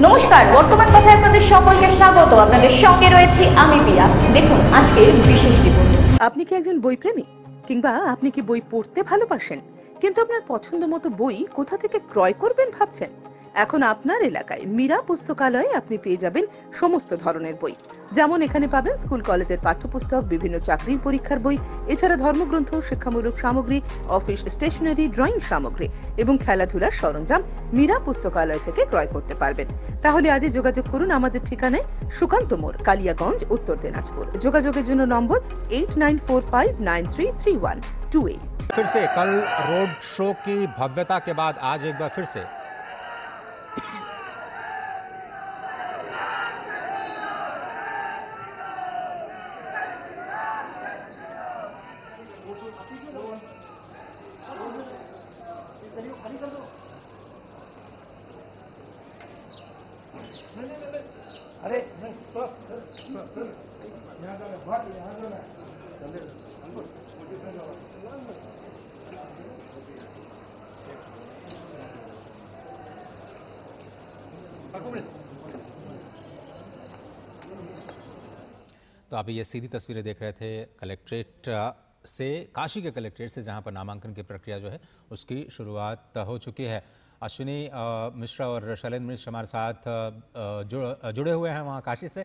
নমস্কার, বর্তমান কথায় আপনাদের সকলকে স্বাগত। আপনাদের সঙ্গে রয়েছি আমি পিয়া। দেখুন আজকের বিশেষ রিপোর্ট। আপনি কি একজন বইপ্রেমী, কিংবা আপনি কি বই পড়তে ভালোবাসেন কিন্তু আপনার পছন্দ মতো বই কোথা থেকে ক্রয় করবেন ভাবছেন? এখন আপনার এলাকায় মীরা পুস্তকালয়ে আপনি পেয়ে যাবেন সমস্ত ধরনের বই। যেমন এখানে পাবেন স্কুল কলেজের পাঠ্যপুস্তক, বিভিন্ন চাকরির পরীক্ষার বই, এছাড়া ধর্মগ্রন্থ, শিক্ষামূলক সামগ্রী, অফিস স্টেশনারি, ড্রয়িং সামগ্রী এবং খেলাধুলার সরঞ্জাম মীরা পুস্তকালয় থেকে ক্রয় করতে পারবেন। তাহলে আজই যোগাযোগ করুন আমাদের ঠিকানায়, সুকান্ত মোড়, কালিয়াগঞ্জ, উত্তর দিনাজপুর। যোগাযোগের জন্য নম্বর 8945933128। फिर से कल रोड शो की भव्यता के बाद आज एक बार फिर से अरे नहीं तो आप ये सीधी तस्वीरें देख रहे थे कलेक्ट्रेट से, काशी के कलेक्ट्रेट से, जहां पर नामांकन की प्रक्रिया जो है उसकी शुरुआत हो चुकी है। अश्विनी मिश्रा और शैलेंद्र मिश्र हमारे साथ जुड़े हुए हैं वहां काशी से।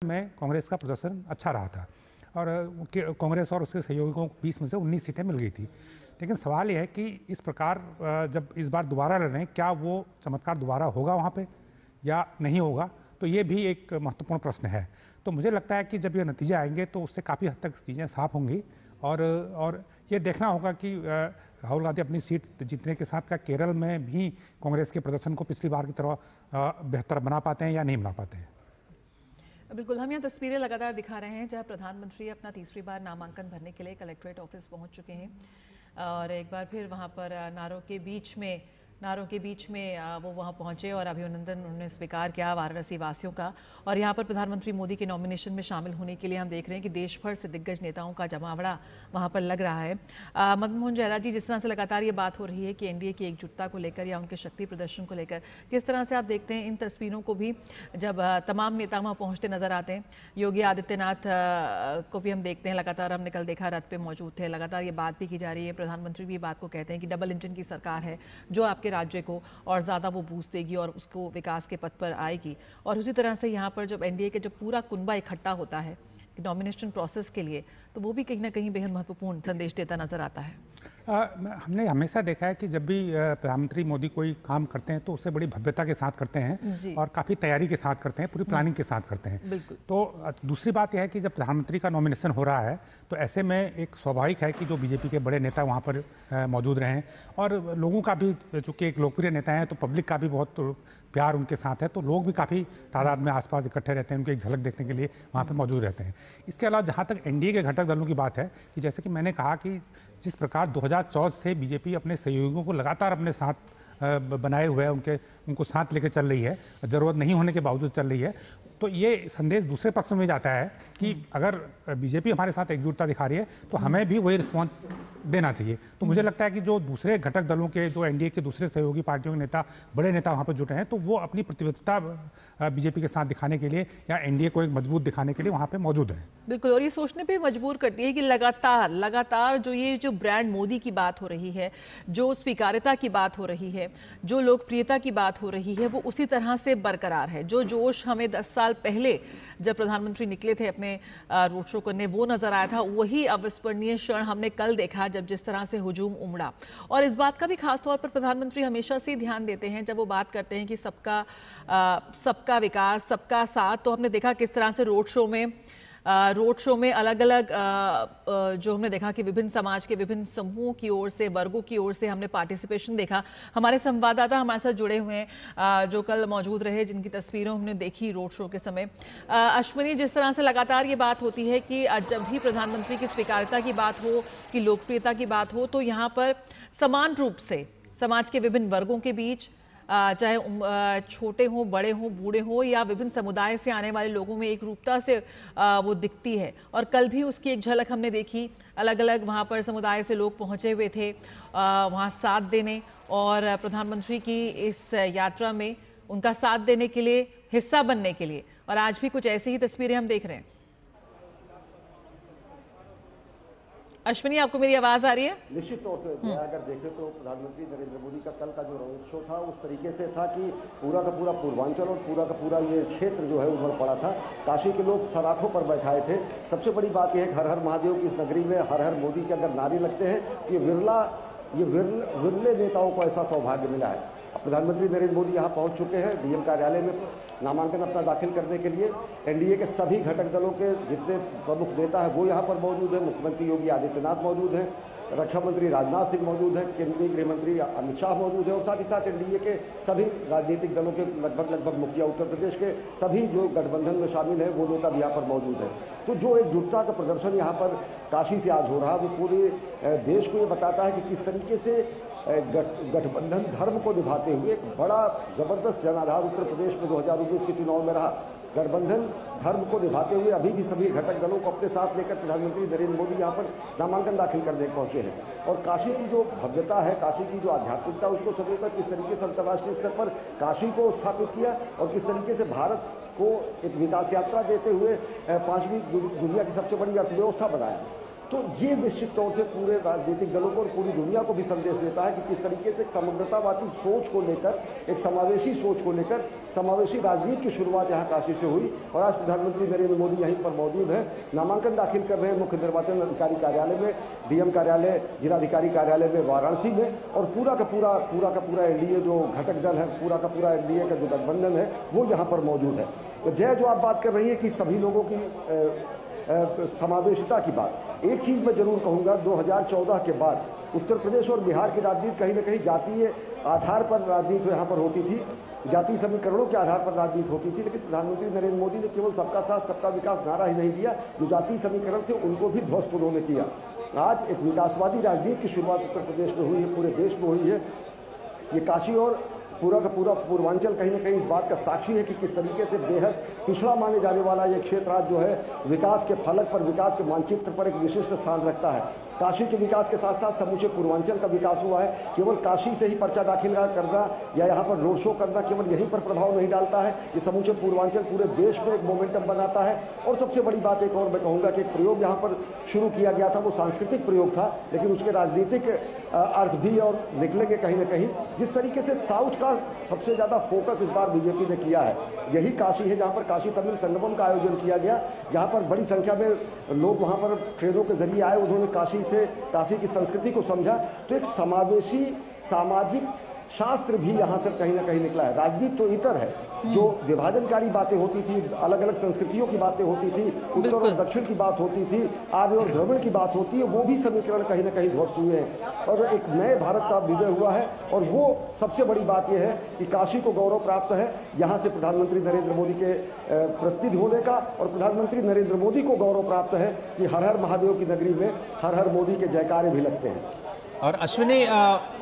में कांग्रेस का प्रदर्शन अच्छा रहा था और कांग्रेस और उसके सहयोगियों को 20 में से 19 सीटें मिल गई थी। लेकिन सवाल यह है कि इस प्रकार जब इस बार दोबारा लड़ रहे हैं, क्या वो चमत्कार दोबारा होगा वहाँ पे या नहीं होगा, तो ये भी एक महत्वपूर्ण प्रश्न है। तो मुझे लगता है कि जब ये नतीजे आएंगे तो उससे काफ़ी हद तक चीज़ें साफ होंगी और ये देखना होगा कि राहुल गांधी अपनी सीट जीतने के साथ का केरल में भी कांग्रेस के प्रदर्शन को पिछली बार की तरह बेहतर बना पाते हैं या नहीं बना पाते हैं। बिल्कुल, हम यहाँ तस्वीरें लगातार दिखा रहे हैं जहाँ प्रधानमंत्री अपना तीसरी बार नामांकन भरने के लिए कलेक्ट्रेट ऑफिस पहुँच चुके हैं और एक बार फिर वहाँ पर नारों के बीच में वो वहाँ पहुँचे और अभिनंदन उन्होंने स्वीकार किया वाराणसी वासियों का। और यहाँ पर प्रधानमंत्री मोदी के नॉमिनेशन में शामिल होने के लिए हम देख रहे हैं कि देश भर से दिग्गज नेताओं का जमावड़ा वहाँ पर लग रहा है। मदन मोहन जयराज जी, जिस तरह से लगातार ये बात हो रही है कि एनडीए की एकजुटता को लेकर या उनके शक्ति प्रदर्शन को लेकर, किस तरह से आप देखते हैं इन तस्वीरों को भी, जब तमाम नेता वहाँ पहुँचते नजर आते हैं? योगी आदित्यनाथ को भी हम देखते हैं, लगातार हमने कल देखा रथ पे मौजूद थे। लगातार ये बात भी की जा रही है, प्रधानमंत्री भी बात को कहते हैं कि डबल इंजन की सरकार है जो आपके राज्य को और ज़्यादा वो बूस्ट देगी और उसको विकास के पथ पर आएगी। और उसी तरह से यहाँ पर जब एनडीए के जब पूरा कुनबा इकट्ठा होता है नॉमिनेशन प्रोसेस के लिए, तो वो भी कहीं ना कहीं बेहद महत्वपूर्ण संदेश देता नजर आता है। हमने हमेशा देखा है कि जब भी प्रधानमंत्री मोदी कोई काम करते हैं तो उसे बड़ी भव्यता के साथ करते हैं और काफ़ी तैयारी के साथ करते हैं, पूरी प्लानिंग के साथ करते हैं। तो दूसरी बात यह है कि जब प्रधानमंत्री का नॉमिनेशन हो रहा है तो ऐसे में एक स्वाभाविक है कि जो बीजेपी के बड़े नेता वहाँ पर मौजूद रहें और लोगों का भी, चूँकि एक लोकप्रिय नेता हैं तो पब्लिक का भी बहुत प्यार उनके साथ है, तो लोग भी काफ़ी तादाद में आसपास इकट्ठे रहते हैं, उनकी एक झलक देखने के लिए वहाँ पे मौजूद रहते हैं। इसके अलावा जहाँ तक एनडीए के घटक दलों की बात है कि जैसे कि मैंने कहा कि जिस प्रकार 2014 से बीजेपी अपने सहयोगियों को लगातार अपने साथ बनाए हुए है, उनको साथ लेकर चल रही है, ज़रूरत नहीं होने के बावजूद चल रही है। तो ये संदेश दूसरे पक्ष में जाता है कि अगर बीजेपी हमारे साथ एकजुटता दिखा रही है तो हमें भी वही रिस्पॉन्स देना चाहिए। तो मुझे लगता है कि जो दूसरे घटक दलों के, जो एनडीए के दूसरे सहयोगी पार्टियों के नेता, बड़े नेता वहाँ पर जुटे हैं, तो वो अपनी प्रतिबद्धता बीजेपी के साथ दिखाने के लिए या एनडीए को एक मजबूत दिखाने के लिए वहाँ पर मौजूद है। बिल्कुल, और ये सोचने पे मजबूर करती है कि लगातार जो ब्रांड मोदी की बात हो रही है, जो स्वीकार्यता की बात हो रही है, जो लोकप्रियता की बात हो रही है, वो उसी तरह से बरकरार है। जो जोश हमें 10 साल पहले जब प्रधानमंत्री निकले थे अपने रोड शो करने, वो नजर आया था, वही अविस्मरणीय क्षण हमने कल देखा जब जिस तरह से हुजूम उमड़ा। और इस बात का भी खास तौर पर प्रधानमंत्री हमेशा से ध्यान देते हैं जब वो बात करते हैं कि सबका विकास, सबका साथ। तो हमने देखा किस तरह से रोड शो में अलग अलग जो हमने देखा कि विभिन्न समाज के विभिन्न समूहों की ओर से, वर्गों की ओर से हमने पार्टिसिपेशन देखा। हमारे संवाददाता हमारे साथ जुड़े हुए हैं जो कल मौजूद रहे, जिनकी तस्वीरें हमने देखी रोड शो के समय। अश्विनी, जिस तरह से लगातार ये बात होती है कि जब भी प्रधानमंत्री की स्वीकार्यता की बात हो, कि लोकप्रियता की बात हो, तो यहाँ पर समान रूप से समाज के विभिन्न वर्गों के बीच, चाहे छोटे हों, बड़े हों, बूढ़े हों, या विभिन्न समुदाय से आने वाले लोगों में एक रूपता से वो दिखती है। और कल भी उसकी एक झलक हमने देखी। अलग अलग वहाँ पर समुदाय से लोग पहुँचे हुए थे वहाँ साथ देने और प्रधानमंत्री की इस यात्रा में उनका साथ देने के लिए, हिस्सा बनने के लिए। और आज भी कुछ ऐसी ही तस्वीरें हम देख रहे हैं। अश्विनी, आपको मेरी आवाज आ रही है? निश्चित तौर से अगर देखें तो प्रधानमंत्री नरेंद्र मोदी का कल का जो रोड शो था उस तरीके से था कि पूरा का पूरा पूर्वांचल और पूरा का पूरा ये क्षेत्र जो है उभर पड़ा था। काशी के लोग सराखों पर बैठाए थे। सबसे बड़ी बात यह है कि हर हर महादेव की इस नगरी में हर हर मोदी के अगर नारे लगते हैं, ये विरले नेताओं को ऐसा सौभाग्य मिला है। प्रधानमंत्री नरेंद्र मोदी यहाँ पहुँच चुके हैं डीएम कार्यालय में नामांकन अपना दाखिल करने के लिए। एनडीए के सभी घटक दलों के जितने प्रमुख नेता हैं वो यहाँ पर मौजूद हैं। मुख्यमंत्री योगी आदित्यनाथ मौजूद हैं, रक्षा मंत्री राजनाथ सिंह मौजूद हैं, केंद्रीय गृह मंत्री अमित शाह मौजूद हैं और साथ ही साथ एनडीए के सभी राजनीतिक दलों के लगभग मुखिया, उत्तर प्रदेश के सभी जो गठबंधन में शामिल हैं वो नेता भी यहाँ पर मौजूद हैं। तो जो एकजुटता का प्रदर्शन यहाँ पर काशी से आज हो रहा है वो पूरे देश को ये बताता है कि किस तरीके से गठबंधन धर्म को निभाते हुए एक बड़ा जबरदस्त जनाधार उत्तर प्रदेश में 2019 के चुनाव में रहा। गठबंधन धर्म को निभाते हुए अभी भी सभी घटक दलों को अपने साथ लेकर प्रधानमंत्री नरेंद्र मोदी यहाँ पर नामांकन दाखिल करने पहुंचे हैं। और काशी की जो भव्यता है, काशी की जो आध्यात्मिकता, उसको सजोकर किस तरीके से अंतर्राष्ट्रीय स्तर पर काशी को स्थापित किया और किस तरीके से भारत को एक विकास यात्रा देते हुए 5वीं दुनिया की सबसे बड़ी अर्थव्यवस्था बनाया। तो ये निश्चित तौर से पूरे राजनीतिक दलों को और पूरी दुनिया को भी संदेश देता है कि किस तरीके से एक समग्रतावादी सोच को लेकर, एक समावेशी सोच को लेकर समावेशी राजनीति की शुरुआत यहाँ काशी से हुई। और आज प्रधानमंत्री नरेंद्र मोदी यहीं पर मौजूद हैं, नामांकन दाखिल कर रहे हैं मुख्य निर्वाचन अधिकारी कार्यालय में, डीएम कार्यालय, जिलाधिकारी कार्यालय में वाराणसी में। और पूरा का पूरा एनडीए जो घटक दल है, पूरा का पूरा एनडीए का जो गठबंधन है वो यहाँ पर मौजूद है। तो जय, जो आप बात कर रही है कि सभी लोगों की समावेशिता की बात, एक चीज़ मैं जरूर कहूँगा, 2014 के बाद उत्तर प्रदेश और बिहार की राजनीति कहीं ना कहीं जातीय आधार पर राजनीति यहाँ पर होती थी, जाति समीकरणों के आधार पर राजनीति होती थी। लेकिन प्रधानमंत्री नरेंद्र मोदी ने केवल सबका साथ सबका विकास नारा ही नहीं दिया, जो जाति समीकरण थे उनको भी ध्वस्त उन्होंने किया। आज एक विकासवादी राजनीति की शुरुआत उत्तर प्रदेश में हुई है, पूरे देश में हुई है। ये काशी और पूरा का पूरा पूर्वांचल कहीं ना कहीं इस बात का साक्षी है कि किस तरीके से बेहद पिछड़ा माने जाने वाला ये क्षेत्र आज जो है विकास के फलक पर, विकास के मानचित्र पर एक विशिष्ट स्थान रखता है। काशी के विकास के साथ साथ समूचे पूर्वांचल का विकास हुआ है। केवल काशी से ही पर्चा दाखिल करना या यहाँ पर रोड शो करना केवल यहीं पर प्रभाव नहीं डालता है, ये समूचे पूर्वांचल पूरे देश में एक मोमेंटम बनाता है। और सबसे बड़ी बात एक और मैं कहूँगा कि एक प्रयोग यहाँ पर शुरू किया गया था, वो सांस्कृतिक प्रयोग था, लेकिन उसके राजनीतिक अर्थ भी और निकलेंगे कहीं ना कहीं। जिस तरीके से साउथ का सबसे ज़्यादा फोकस इस बार बीजेपी ने किया है, यही काशी है जहाँ पर काशी तमिल संगमम का आयोजन किया गया, जहाँ पर बड़ी संख्या में लोग वहाँ पर ट्रेनों के जरिए आए, उन्होंने काशी की संस्कृति को समझा। तो एक समावेशी सामाजिक शास्त्र भी यहाँ से कहीं ना कहीं निकला है। राजनीति तो इतर है, जो विभाजनकारी बातें होती थी, अलग अलग संस्कृतियों की बातें होती थी, उत्तर और दक्षिण की बात होती थी, आर्य और द्रविड़ की बात होती है, वो भी समीकरण कहीं ना कहीं ध्वस्त हुए हैं और एक नए भारत का विजय हुआ है। और वो सबसे बड़ी बात यह है कि काशी को गौरव प्राप्त है यहाँ से प्रधानमंत्री नरेंद्र मोदी के प्रतिनिधि होने का, और प्रधानमंत्री नरेंद्र मोदी को गौरव प्राप्त है कि हर हर महादेव की नगरी में हर हर मोदी के जयकारे भी लगते हैं। और अश्विनी,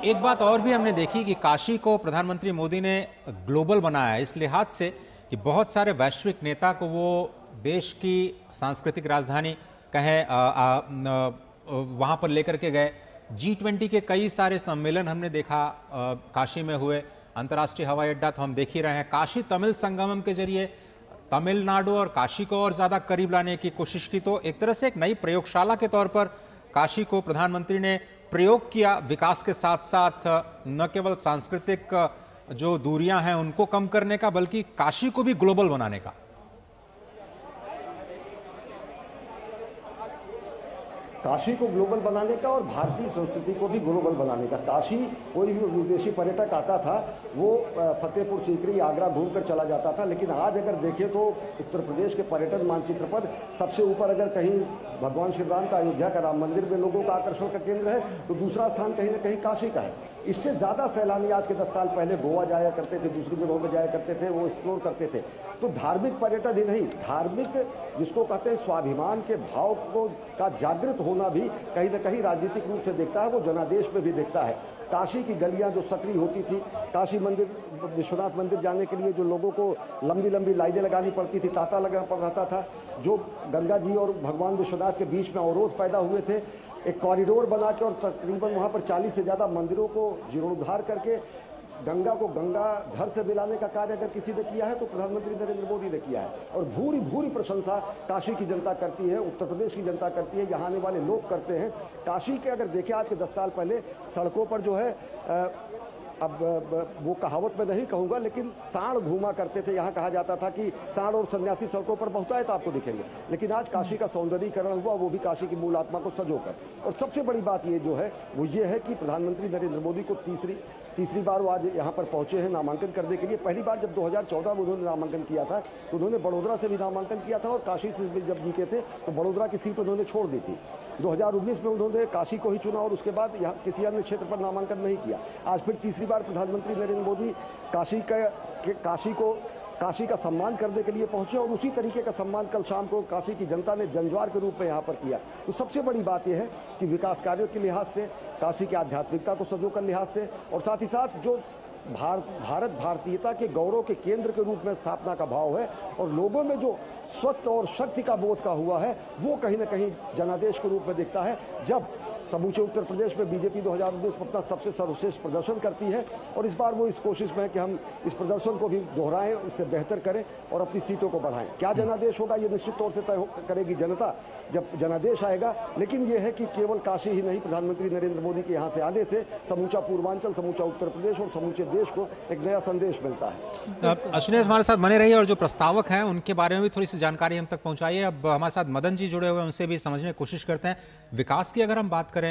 एक बात और भी हमने देखी कि काशी को प्रधानमंत्री मोदी ने ग्लोबल बनाया इस लिहाज से कि बहुत सारे वैश्विक नेता को वो देश की सांस्कृतिक राजधानी कहें वहाँ पर लेकर के गए। G20 के कई सारे सम्मेलन हमने देखा काशी में हुए। अंतर्राष्ट्रीय हवाई अड्डा तो हम देख ही रहे हैं। काशी तमिल संगमम के जरिए तमिलनाडु और काशी को और ज़्यादा करीब लाने की कोशिश की। तो एक तरह से एक नई प्रयोगशाला के तौर पर काशी को प्रधानमंत्री ने प्रयोग किया, विकास के साथ साथ न केवल सांस्कृतिक जो दूरियां हैं उनको कम करने का, बल्कि काशी को भी ग्लोबल बनाने का। काशी को ग्लोबल बनाने का और भारतीय संस्कृति को भी ग्लोबल बनाने का। काशी कोई भी विदेशी पर्यटक आता था वो फतेहपुर सीकरी, आगरा घूमकर चला जाता था, लेकिन आज अगर देखें तो उत्तर प्रदेश के पर्यटन मानचित्र पर सबसे ऊपर अगर कहीं भगवान श्री राम का अयोध्या का राम मंदिर में लोगों का आकर्षण का केंद्र है, तो दूसरा स्थान कहीं ना कहीं काशी का है। इससे ज़्यादा सैलानी आज के 10 साल पहले गोवा जाया करते थे, दूसरी जगहों पर जाया करते थे, वो एक्सप्लोर करते थे। तो धार्मिक पर्यटन ही नहीं, धार्मिक जिसको कहते हैं स्वाभिमान के भाव को का जागृत होना भी कहीं ना कहीं राजनीतिक रूप से देखता है, वो जनादेश में भी देखता है। काशी की गलियां जो सक्रिय होती थी, काशी मंदिर, विश्वनाथ मंदिर जाने के लिए जो लोगों को लंबी लंबी लाइनें लगानी पड़ती थी, तांता लगना पड़ रहा था, जो गंगा जी और भगवान विश्वनाथ के बीच में अवरोध पैदा हुए थे, एक कॉरिडोर बना के और तकरीबन वहाँ पर 40 से ज़्यादा मंदिरों को जीर्णोद्धार करके गंगा को गंगाधर से मिलाने का कार्य अगर किसी ने किया है तो प्रधानमंत्री नरेंद्र मोदी ने किया है। और भूरी भूरी प्रशंसा काशी की जनता करती है, उत्तर प्रदेश की जनता करती है, यहाँ आने वाले लोग करते हैं। काशी के अगर देखें आज के 10 साल पहले सड़कों पर जो है अब वो कहावत में नहीं कहूँगा, लेकिन सांड घूमा करते थे। यहाँ कहा जाता था कि सांड और सन्यासी सड़कों पर बहुत आए तो आपको दिखेंगे, लेकिन आज काशी का सौंदर्यीकरण हुआ, वो भी काशी की मूल आत्मा को सजोकर। और सबसे बड़ी बात ये जो है वो ये है कि प्रधानमंत्री नरेंद्र मोदी को तीसरी बार वो आज यहाँ पर पहुँचे हैं नामांकन करने के लिए। पहली बार जब 2014 में उन्होंने नामांकन किया था तो उन्होंने बड़ोदरा से भी नामांकन किया था, और काशी से भी जब जीते थे तो बड़ोदरा की सीट उन्होंने छोड़ दी थी। 2019 में उन्होंने काशी को ही चुना और उसके बाद यहाँ किसी अन्य क्षेत्र पर नामांकन नहीं किया। आज फिर तीसरी बार प्रधानमंत्री नरेंद्र मोदी काशी का सम्मान करने के लिए पहुंचे, और उसी तरीके का सम्मान कल शाम को काशी की जनता ने जनज्वार के रूप में यहाँ पर किया। तो सबसे बड़ी बात यह है कि विकास कार्यों के लिहाज से, काशी की आध्यात्मिकता को सजोकर लिहाज से, और साथ ही साथ जो भारत भारतीयता के गौरव के केंद्र के रूप में स्थापना का भाव है, और लोगों में जो स्वत्व और शक्ति का बोध का हुआ है, वो कहीं ना कहीं जनादेश के रूप में दिखता है। जब समूचे उत्तर प्रदेश में बीजेपी 2019 में अपना सबसे सर्वश्रेष्ठ प्रदर्शन करती है, और इस बार वो इस कोशिश में है कि हम इस प्रदर्शन को भी दोहराएं, इससे बेहतर करें और अपनी सीटों को बढ़ाएं। क्या जनादेश होगा ये निश्चित तौर से तय करेगी जनता जब जनादेश आएगा, लेकिन ये है कि केवल काशी ही नहीं, प्रधानमंत्री नरेंद्र मोदी के यहाँ से आने से समूचा पूर्वांचल, समूचा उत्तर प्रदेश और समूचे देश को एक नया संदेश मिलता है। अश्विनी हमारे साथ बने रहिए, और जो प्रस्तावक हैं उनके बारे में भी थोड़ी सी जानकारी हम तक पहुंचाइए। अब हमारे साथ मदन जी जुड़े हुए हैं, उनसे भी समझने की कोशिश करते हैं। विकास की अगर हम बात करें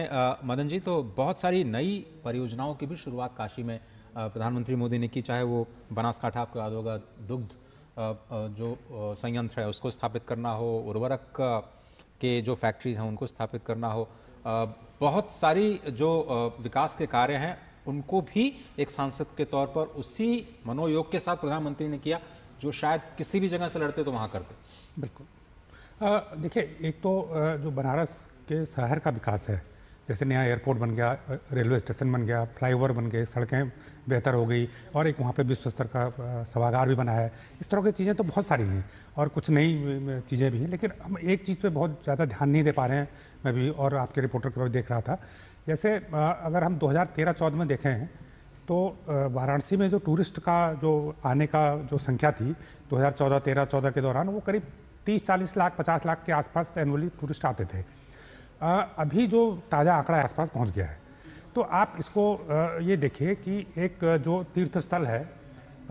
मदन जी, तो बहुत सारी नई परियोजनाओं की भी शुरुआत काशी में प्रधानमंत्री मोदी ने की, चाहे वो बनासकांठा, आपको याद होगा दुग्ध जो संयंत्र है उसको स्थापित करना हो, उर्वरक के जो फैक्ट्रीज हैं उनको स्थापित करना हो, बहुत सारी जो विकास के कार्य हैं उनको भी एक सांसद के तौर पर उसी मनोयोग के साथ प्रधानमंत्री ने किया जो शायद किसी भी जगह से लड़ते तो वहाँ करते। बिल्कुल। देखिए, एक तो जो बनारस के शहर का विकास है, जैसे नया एयरपोर्ट बन गया, रेलवे स्टेशन बन गया, फ्लाईओवर बन गए, सड़कें बेहतर हो गई, और एक वहाँ पे विश्व स्तर का सभागार भी बना है। इस तरह की चीज़ें तो बहुत सारी हैं और कुछ नई चीज़ें भी हैं, लेकिन हम एक चीज़ पे बहुत ज़्यादा ध्यान नहीं दे पा रहे हैं। मैं भी और आपके रिपोर्टर के बाद देख रहा था, जैसे अगर हम 2013-14 में देखें हैं तो वाराणसी में जो टूरिस्ट का जो आने का जो संख्या थी 2014 के दौरान, वो करीब 30-40 लाख 50 लाख के आसपास एनुअली टूरिस्ट आते थे। अभी जो ताज़ा आंकड़ा आसपास पहुंच गया है, तो आप इसको ये देखिए कि एक जो तीर्थ स्थल है,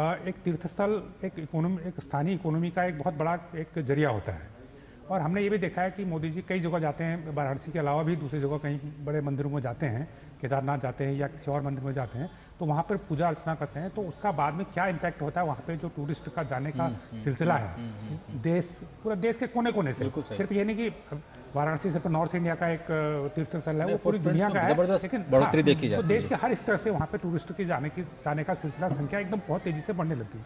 एक तीर्थ स्थल एक स्थानीय इकोनॉमी का एक बहुत बड़ा एक जरिया होता है। और हमने ये भी देखा है कि मोदी जी कई जगह जाते हैं, वाराणसी के अलावा भी दूसरी जगह कहीं बड़े मंदिरों में जाते हैं, केदारनाथ जाते हैं या किसी और मंदिर में जाते हैं, तो वहाँ पर पूजा अर्चना करते हैं। तो उसका बाद में क्या इम्पैक्ट होता है वहाँ पे जो टूरिस्ट का जाने का सिलसिला है, पूरा देश के कोने कोने से, सिर्फ ये नहीं कि वाराणसी सिर्फ नॉर्थ इंडिया का एक तीर्थ स्थल है, वो पूरी दुनिया का है, लेकिन बढ़ोतरी देखी जाती है। तो देश के हर स्तर से वहाँ पे टूरिस्ट के जाने का सिलसिला, संख्या एकदम बहुत तेज़ी से बढ़ने लगती है।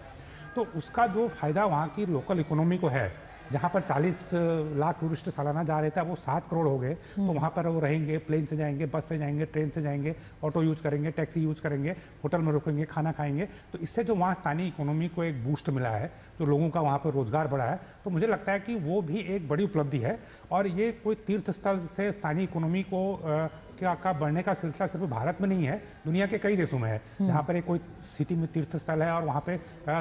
तो उसका जो फायदा वहाँ की लोकल इकोनॉमी को है, जहाँ पर 40 लाख टूरिस्ट सालाना जा रहे थे वो 7 करोड़ हो गए। तो वहाँ पर वो रहेंगे, प्लेन से जाएंगे, बस से जाएंगे, ट्रेन से जाएंगे, ऑटो यूज करेंगे, टैक्सी यूज करेंगे, होटल में रुकेंगे, खाना खाएंगे। तो इससे जो वहाँ स्थानीय इकोनॉमी को एक बूस्ट मिला है, जो लोगों का वहाँ पर रोजगार बढ़ा है, तो मुझे लगता है कि वो भी एक बड़ी उपलब्धि है। और ये कोई तीर्थ स्थल से स्थानीय इकोनॉमी को का बढ़ने का सिलसिला सिर्फ भारत में नहीं है, दुनिया के कई देशों में है, जहाँ पर एक कोई सिटी में तीर्थ स्थल है और वहाँ पे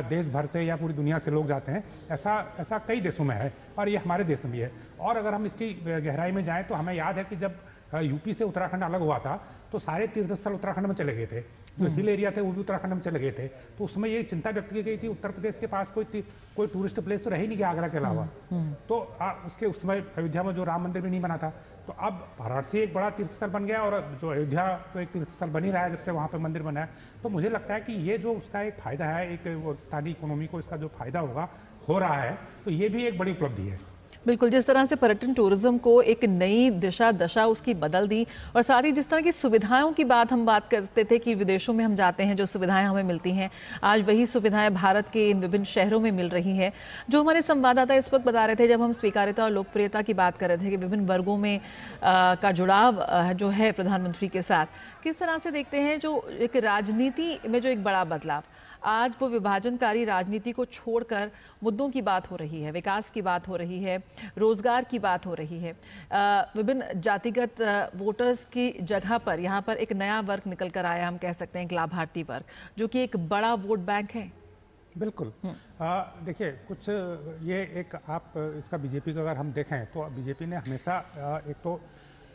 देश भर से या पूरी दुनिया से लोग जाते हैं। ऐसा कई देशों में है और ये हमारे देश में भी है। और अगर हम इसकी गहराई में जाएं तो हमें याद है कि जब यूपी से उत्तराखंड अलग हुआ था तो सारे तीर्थ स्थल उत्तराखंड में चले गए थे, जो हिल एरिया थे वो भी उत्तराखंड में चले गए थे। तो उसमें ये चिंता व्यक्त की गई थी उत्तर प्रदेश के पास कोई टूरिस्ट प्लेस तो रह ही नहीं गया आगरा के अलावा। तो उसके उस समय अयोध्या में जो राम मंदिर भी नहीं बना था, तो अब वाराणसी एक बड़ा तीर्थ स्थल बन गया और जो अयोध्या तो एक तीर्थ स्थल बन ही रहा है जब से वहाँ पर मंदिर बना है। तो मुझे लगता है कि ये जो उसका एक फायदा है, एक वो स्थानीय इकोनॉमी को इसका जो फायदा हो रहा है, तो ये भी एक बड़ी उपलब्धि है। बिल्कुल, जिस तरह से पर्यटन टूरिज्म को एक नई दशा उसकी बदल दी, और साथ ही जिस तरह की सुविधाओं की हम बात करते थे कि विदेशों में हम जाते हैं जो सुविधाएं हमें मिलती हैं, आज वही सुविधाएं भारत के इन विभिन्न शहरों में मिल रही है। जो हमारे संवाददाता इस वक्त बता रहे थे, जब हम स्वीकार्यता और लोकप्रियता की बात कर रहे थे कि विभिन्न वर्गों में का जुड़ाव जो है प्रधानमंत्री के साथ, किस तरह से देखते हैं जो एक राजनीति में जो एक बड़ा बदलाव, आज वो विभाजनकारी राजनीति को छोड़कर मुद्दों की बात हो रही है, विकास की बात हो रही है, रोजगार की बात हो रही है। विभिन्न जातिगत वोटर्स की जगह पर यहाँ पर एक नया वर्ग निकल कर आया, हम कह सकते हैं एक लाभार्थी वर्ग, जो कि एक बड़ा वोट बैंक है। बिल्कुल। देखिए, कुछ ये एक आप इसका बीजेपी का अगर हम देखें तो बीजेपी ने हमेशा एक तो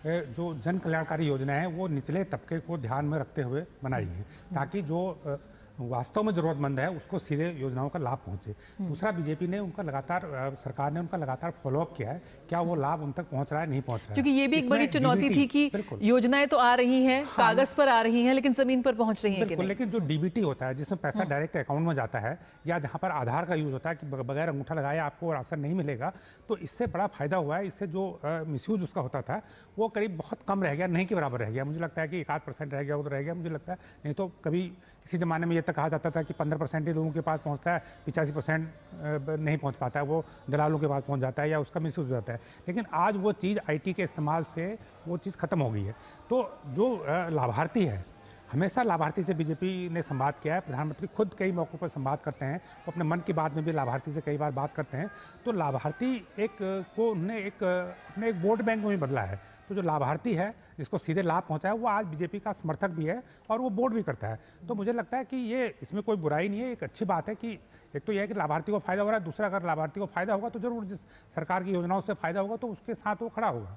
जो जन कल्याणकारी योजना है वो निचले तबके को ध्यान में रखते हुए बनाई है, ताकि जो वास्तव में जरूरतमंद है उसको सीधे योजनाओं का लाभ पहुंचे। दूसरा, बीजेपी ने उनका लगातार, सरकार ने उनका लगातार फॉलोअप किया है, क्या वो लाभ उन तक पहुंच रहा है, नहीं पहुंच रहा है। क्योंकि ये भी एक बड़ी चुनौती थी कि योजनाएं तो आ रही हैं, कागज पर आ रही हैं, लेकिन जमीन पर पहुंच रही हैं कि नहीं। लेकिन जो डीबीटी होता है, जिसमें पैसा डायरेक्ट अकाउंट में जाता है, या जहां पर आधार का यूज होता है कि बगैर अंगूठा लगाए आपको राशन नहीं मिलेगा, तो इससे बड़ा फायदा हुआ है। इससे जो मिसयूज उसका होता था वो करीब बहुत कम रह गया, नहीं के बराबर रह गया। मुझे लगता है कि 1-8% रह गया, वो तो रह गया मुझे लगता है। नहीं तो कभी किसी ज़माने में ये तक कहा जाता था कि 15% ही लोगों के पास पहुंचता है, 85% नहीं पहुंच पाता है, वो दलालों के पास पहुंच जाता है या उसका मिसयूज हो जाता है। लेकिन आज वो चीज़ आईटी के इस्तेमाल से वो चीज़ ख़त्म हो गई है। तो जो लाभार्थी है, हमेशा लाभार्थी से बीजेपी ने संवाद किया है। प्रधानमंत्री खुद कई मौक़ों पर संवाद करते हैं, वो अपने मन की बात में भी लाभार्थी से कई बार बात करते हैं। तो लाभार्थी को उन्होंने अपने एक वोट बैंक में भी बदला है। तो जो लाभार्थी है, जिसको सीधे लाभ पहुंचा है, वो आज बीजेपी का समर्थक भी है और वो वोट भी करता है। तो मुझे लगता है कि ये इसमें कोई बुराई नहीं है, एक अच्छी बात है कि एक तो यह है कि लाभार्थी को फायदा हो रहा है, दूसरा अगर लाभार्थी को फायदा होगा तो जरूर जिस सरकार की योजनाओं से फायदा होगा तो उसके साथ वो खड़ा होगा।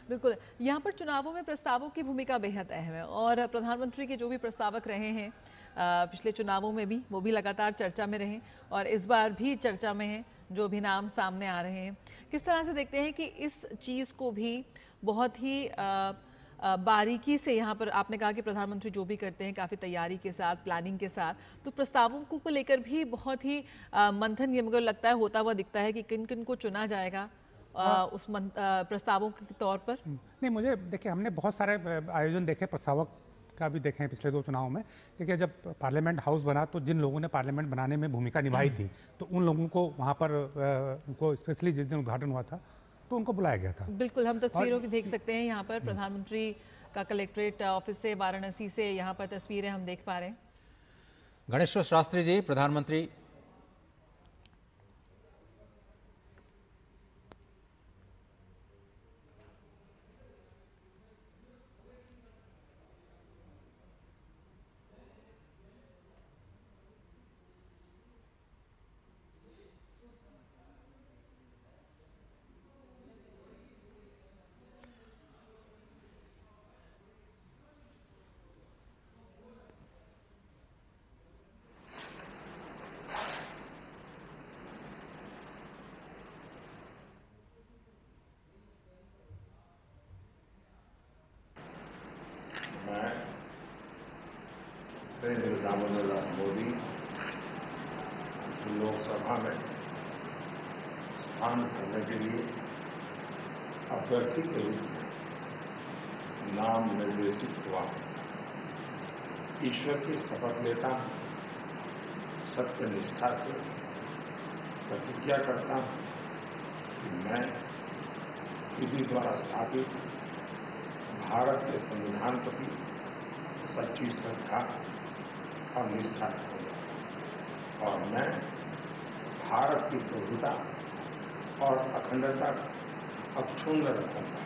बिल्कुल, यहाँ पर चुनावों में प्रस्तावों की भूमिका बेहद अहम है, और प्रधानमंत्री के जो भी प्रस्तावक रहे हैं पिछले चुनावों में भी, वो भी लगातार चर्चा में रहे और इस बार भी चर्चा में हैं जो भी नाम सामने आ रहे हैं। किस तरह से देखते हैं कि इस चीज़ को भी बहुत ही बारीकी से, यहाँ पर आपने कहा कि प्रधानमंत्री जो भी करते हैं काफ़ी तैयारी के साथ, प्लानिंग के साथ, तो प्रस्तावों को लेकर भी बहुत ही मंथन ये मुझे लगता है होता हुआ दिखता है कि किन किन को चुना जाएगा उस प्रस्तावों के तौर पर। नहीं, मुझे देखिए, हमने बहुत सारे आयोजन देखे, प्रस्तावक का भी देखे हैं पिछले 2 चुनावों में। देखिए, जब पार्लियामेंट हाउस बना तो जिन लोगों ने पार्लियामेंट बनाने में भूमिका निभाई थी, तो उन लोगों को वहाँ पर उनको स्पेशली जिस दिन उद्घाटन हुआ था तो उनको बुलाया गया था। बिल्कुल, हम तस्वीरों भी देख सकते हैं यहाँ पर प्रधानमंत्री का कलेक्ट्रेट ऑफिस से, वाराणसी से यहाँ पर तस्वीरें हम देख पा रहे हैं। गणेश्वर शास्त्री जी, प्रधानमंत्री नरेंद्र दामोदर मोदी लोकसभा में स्थान करने के लिए अभ्यर्थी के रूप में नाम निर्देशित हुआ। ईश्वर की शपथ लेता हूं, सत्य निष्ठा से प्रतिज्ञा करता हूं मैं विधि द्वारा स्थापित भारत के संविधान प्रति सच्ची श्रद्धा और निष्ठा रखूंगा और मैं भारत की प्रभुता और अखंडता अक्षुण्ण रखूंगा।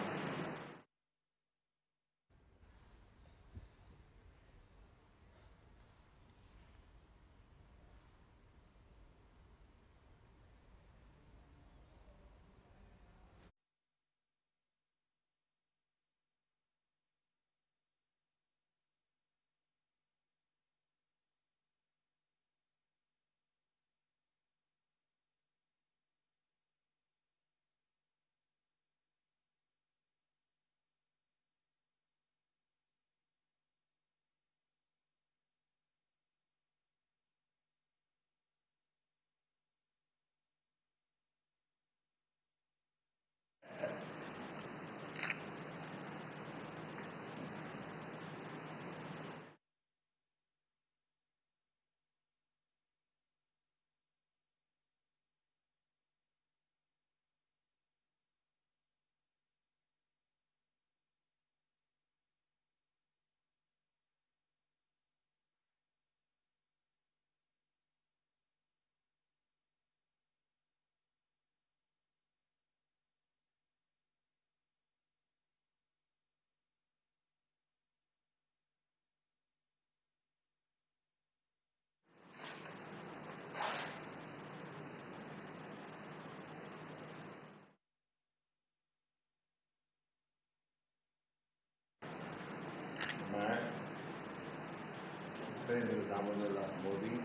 दामोदर मोदी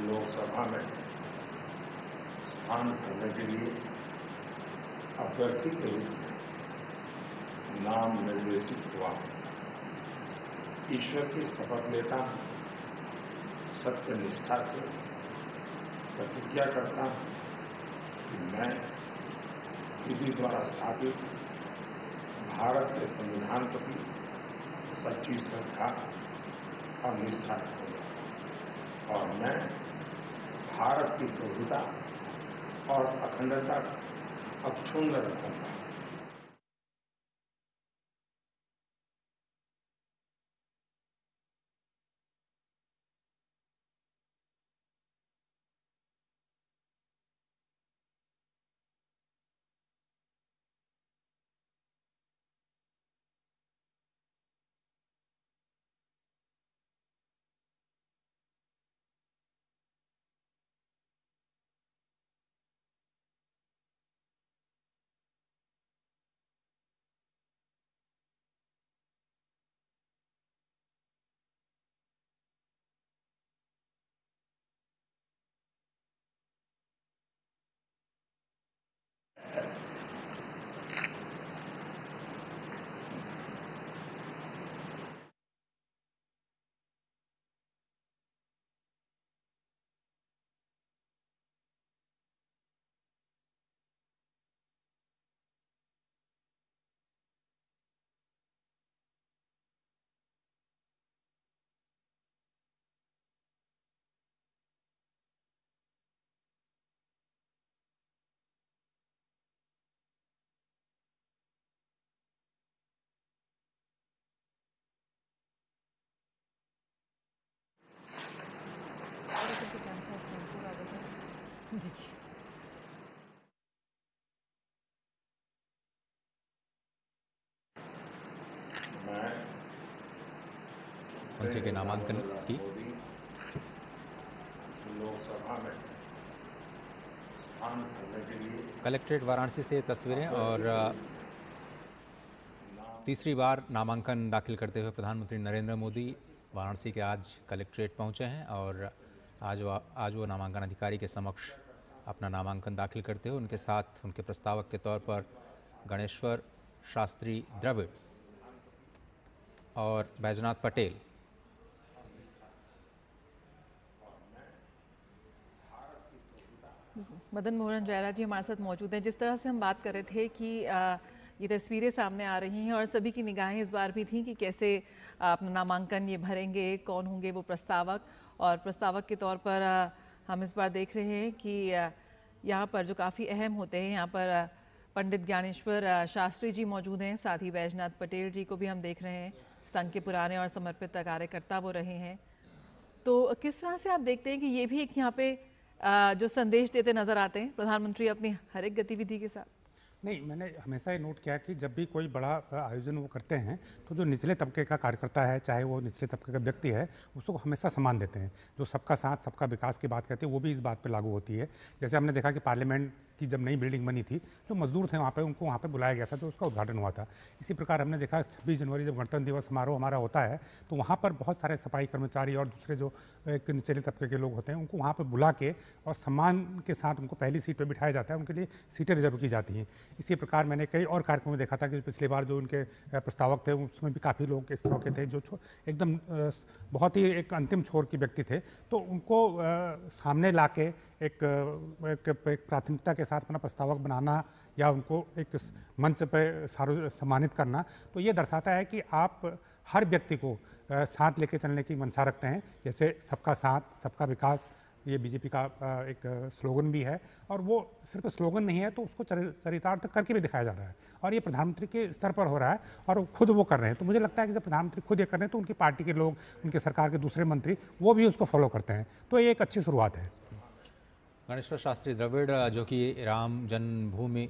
लोकसभा में स्थान करने के लिए अभ्यर्थी के रूप में नाम निर्देशित हुआ। ईश्वर की शपथ लेता हूं, सत्य निष्ठा से प्रतिज्ञा करता हूं कि मैं विधि द्वारा स्थापित भारत के संविधान प्रति सच्ची श्रद्धा और निष्ठा रखूंगा और मैं भारत की प्रभुता और अखंडता अक्षुण्ण रखूंगा। उनसे के नामांकन की लोकसभा में स्थान करने के लिए कलेक्ट्रेट वाराणसी से तस्वीरें और तीसरी बार नामांकन दाखिल करते हुए प्रधानमंत्री नरेंद्र मोदी वाराणसी के आज कलेक्ट्रेट पहुंचे हैं और आज वो नामांकन अधिकारी के समक्ष अपना नामांकन दाखिल करते हुए उनके साथ उनके प्रस्तावक के तौर पर गणेश्वर शास्त्री द्रविड़ और बैजनाथ पटेल मदन मोहन जयरा जी हमारे साथ मौजूद हैं। जिस तरह से हम बात कर रहे थे कि ये तस्वीरें सामने आ रही हैं और सभी की निगाहें इस बार भी थी कि कैसे अपना नामांकन ये भरेंगे, कौन होंगे वो प्रस्तावक। और प्रस्तावक के तौर पर हम इस बार देख रहे हैं कि यहाँ पर जो काफ़ी अहम होते हैं। यहाँ पर पंडित ज्ञानेश्वर शास्त्री जी मौजूद हैं, साथ ही बैजनाथ पटेल जी को भी हम देख रहे हैं, संघ के पुराने और समर्पित कार्यकर्ता वो रहे हैं। तो किस तरह से आप देखते हैं कि ये भी एक यहाँ पे जो संदेश देते नजर आते हैं प्रधानमंत्री अपनी हर एक गतिविधि के साथ? नहीं, मैंने हमेशा ये नोट किया कि जब भी कोई बड़ा आयोजन वो करते हैं तो जो निचले तबके का कार्यकर्ता है, चाहे वो निचले तबके का व्यक्ति है, उसको हमेशा सम्मान देते हैं। जो सबका साथ सबका विकास की बात कहते हैं वो भी इस बात पे लागू होती है। जैसे हमने देखा कि पार्लियामेंट की जब नई बिल्डिंग बनी थी, जो मजदूर थे वहाँ पे, उनको वहाँ पे बुलाया गया था, तो उसका उद्घाटन हुआ था। इसी प्रकार हमने देखा 26 जनवरी जब गणतंत्र दिवस समारोह हमारा होता है, तो वहाँ पर बहुत सारे सफाई कर्मचारी और दूसरे जो एक निचले तबके के लोग होते हैं, उनको वहाँ पर बुला के और सम्मान के साथ उनको पहली सीट पर बिठाया जाता है, उनके लिए सीटें रिजर्व की जाती हैं। इसी प्रकार मैंने कई और कार्यक्रमों में देखा था कि पिछली बार जो उनके प्रस्तावक थे, उसमें भी काफ़ी लोग इस तरह के थे जो एकदम बहुत ही एक अंतिम छोर के व्यक्ति थे, तो उनको सामने ला के एक प्राथमिकता के साथ अपना प्रस्तावक बनाना या उनको एक मंच पर सम्मानित करना, तो ये दर्शाता है कि आप हर व्यक्ति को साथ लेके चलने की मंशा रखते हैं। जैसे सबका साथ सबका विकास, ये बीजेपी का एक स्लोगन भी है, और वो सिर्फ स्लोगन नहीं है, तो उसको चरितार्थ करके भी दिखाया जा रहा है, और ये प्रधानमंत्री के स्तर पर हो रहा है और खुद वो कर रहे हैं। तो मुझे लगता है कि जब प्रधानमंत्री खुद ये कर रहे हैं तो उनकी पार्टी के लोग, उनके सरकार के दूसरे मंत्री, वो भी उसको फॉलो करते हैं, तो ये एक अच्छी शुरुआत है। ज्ञानेश्वर शास्त्री द्रविड़, जो कि राम जन्मभूमि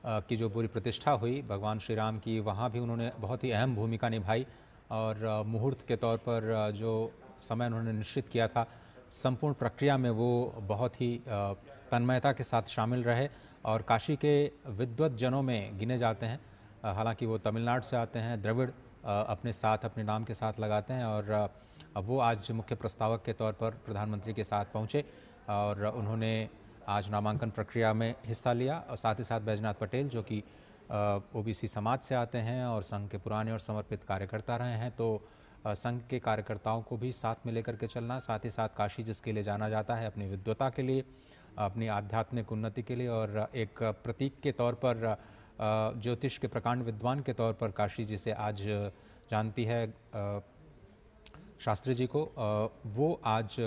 की जो पूरी प्रतिष्ठा हुई भगवान श्री राम की, वहाँ भी उन्होंने बहुत ही अहम भूमिका निभाई, और मुहूर्त के तौर पर जो समय उन्होंने निश्चित किया था, संपूर्ण प्रक्रिया में वो बहुत ही तन्मयता के साथ शामिल रहे, और काशी के विद्वत जनों में गिने जाते हैं। हालांकि वो तमिलनाडु से आते हैं, द्रविड़ अपने साथ अपने नाम के साथ लगाते हैं, और वो आज मुख्य प्रस्तावक के तौर पर प्रधानमंत्री के साथ पहुँचे और उन्होंने आज नामांकन प्रक्रिया में हिस्सा लिया। और साथ ही साथ बैजनाथ पटेल, जो कि ओबीसी समाज से आते हैं और संघ के पुराने और समर्पित कार्यकर्ता रहे हैं, तो संघ के कार्यकर्ताओं को भी साथ में लेकर के चलना, साथ ही साथ काशी जिसके लिए जाना जाता है अपनी विद्वता के लिए, अपनी आध्यात्मिक उन्नति के लिए, और एक प्रतीक के तौर पर ज्योतिष के प्रकांड विद्वान के तौर पर काशी जिसे आज जानती है शास्त्री जी को, वो आज